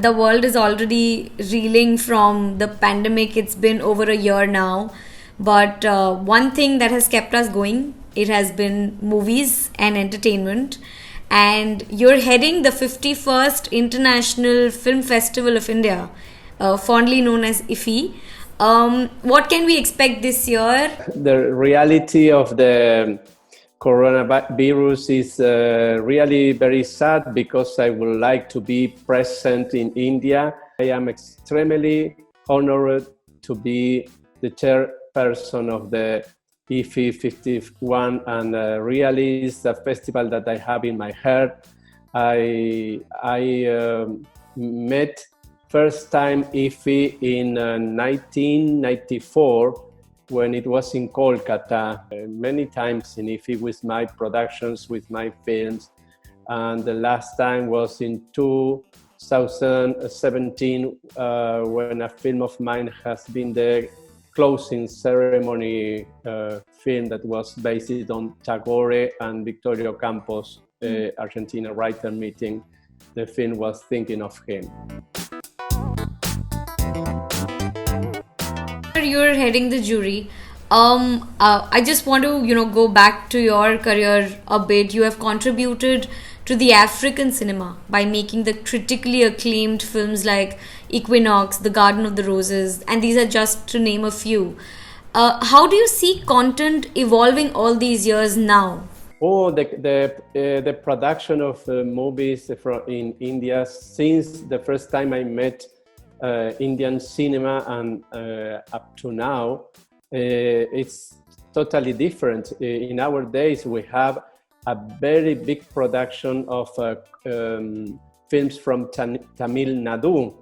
the world is already reeling from the pandemic. It's been over a year now. But one thing that has kept us going, it has been movies and entertainment. And you're heading the 51st International Film Festival of India, fondly known as IFFI. What can we expect this year? The reality of the coronavirus is really very sad because I would like to be present in India. I am extremely honored to be the chairperson of the IFFI 51, and really is a festival that I have in my heart. I met first time IFFI in 1994 when it was in Kolkata. Many times in IFFI with my productions, with my films, and the last time was in 2017 when a film of mine has been the closing ceremony film that was based on Tagore and Victorio Campos, Argentina writer meeting. The film was Thinking of Him. You're heading the jury. I just want to, go back to your career a bit. You have contributed to the African cinema by making the critically acclaimed films like Equinox, The Garden of the Roses, and these are just to name a few. How do you see content evolving all these years now? Oh, the production of movies in India since the first time I met Indian cinema and up to now, it's totally different. In our days, we have a very big production of films from Tamil Nadu.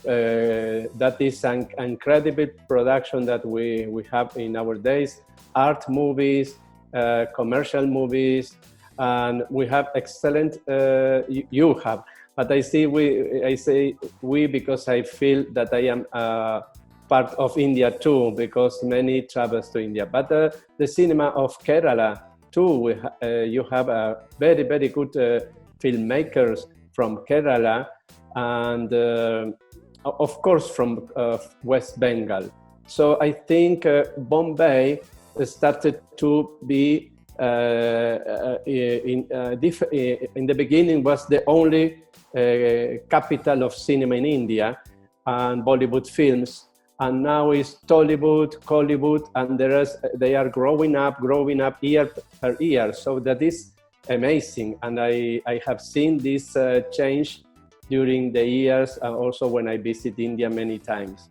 That is an incredible production that we have in our days. Art movies, commercial movies, and we have excellent. You have, but I say we because I feel that I am part of India too, because many travels to India. But the cinema of Kerala too, you have a very, very good filmmakers from Kerala, and of course from West Bengal. So I think Bombay started to be in the beginning was the only capital of cinema in India and Bollywood films, and now is Tollywood, Collywood, and they are growing up year per year. So that is amazing, and I have seen this change during the years, and also when I visit India many times.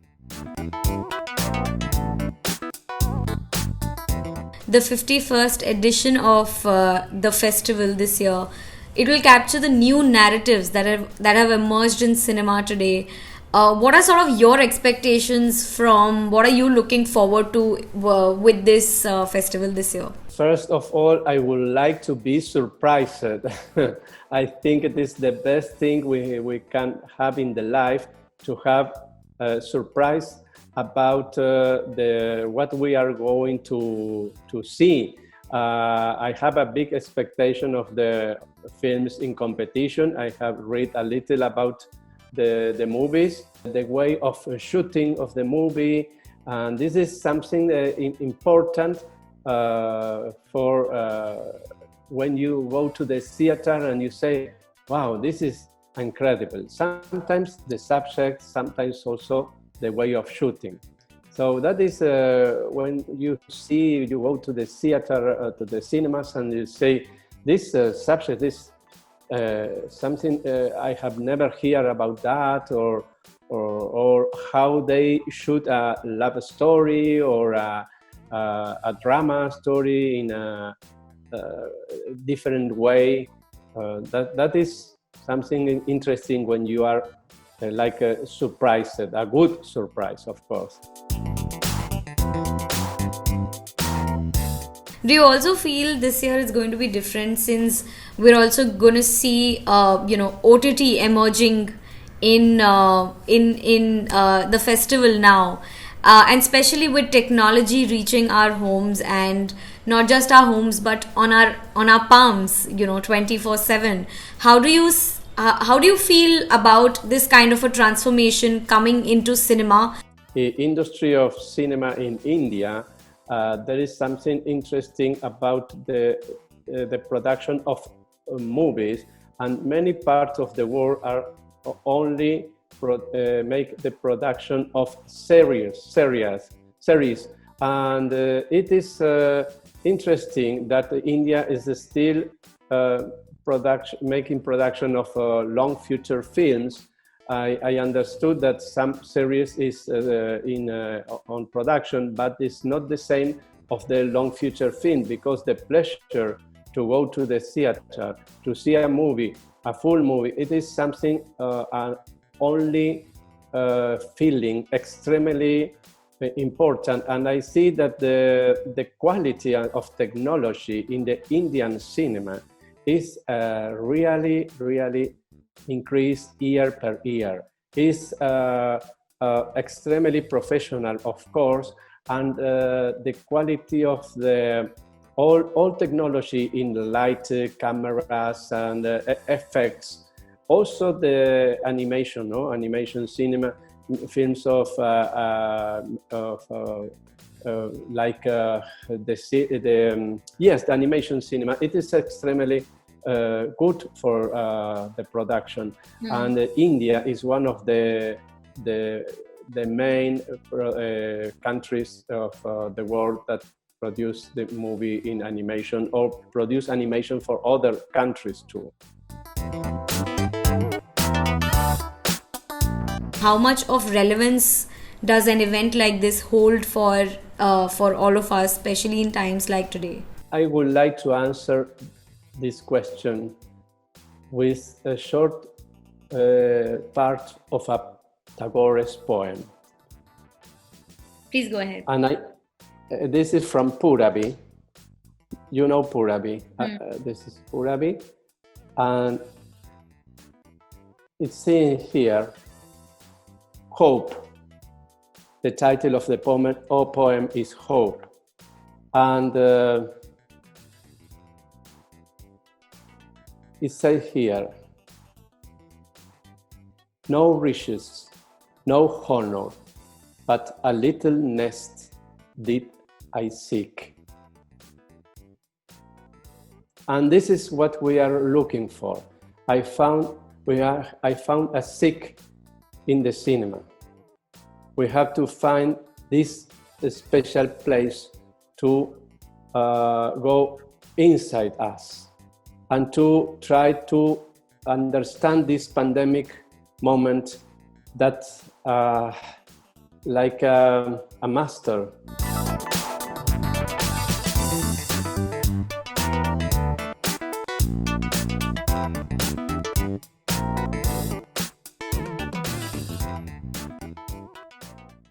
The 51st edition of the festival this year, it will capture the new narratives that have emerged in cinema today. What are sort of your expectations from, what are you looking forward to with this festival this year? First of all, I would like to be surprised. I think it is the best thing we can have in the life, to have a surprise about what we are going to see. I have a big expectation of the films in competition. I have read a little about the movies, the way of shooting of the movie, and this is something important for when you go to the theater and you say, wow, this is incredible. Sometimes the subject, sometimes also the way of shooting. So that is when you go to the theater, to the cinemas, and you say, this subject is something I have never heard about that, or how they shoot a love story or a drama story in a different way. That is something interesting when you are like a surprise, a good surprise, of course. Do you also feel this year is going to be different, since we're also going to see, OTT emerging in the festival now, and especially with technology reaching our homes, and not just our homes but on our palms, 24/7. How do you How do you feel about this kind of a transformation coming into cinema? The industry of cinema in India, there is something interesting about the production of movies, and many parts of the world are only make the production of series, and it is interesting that India is still making production of long future films. I understood that some series is on production, but it's not the same of the long feature film, because the pleasure to go to the theater to see a movie, a full movie, it is something only feeling extremely important. And I see that the quality of technology in the Indian cinema is really, really increased year per year. Is extremely professional, of course, and the quality of the all technology in the light, cameras, and effects. Also, the animation, no, animation cinema, films of like the animation cinema. It is extremely good for the production, and India is one of the main countries of the world that produce the movie in animation, or produce animation for other countries too. How much of relevance does an event like this hold for all of us, especially in times like today? I would like to answer this question with a short part of a Tagore's poem. Please go ahead. And this is from Purabi. You know Purabi. This is Purabi. And it's saying here, Hope. The title of the poem is Hope. And it says here, no riches, no honor, but a little nest did I seek. And this is what we are looking for. I found a seek in the cinema. We have to find this special place to go inside us and to try to understand this pandemic moment that like a master.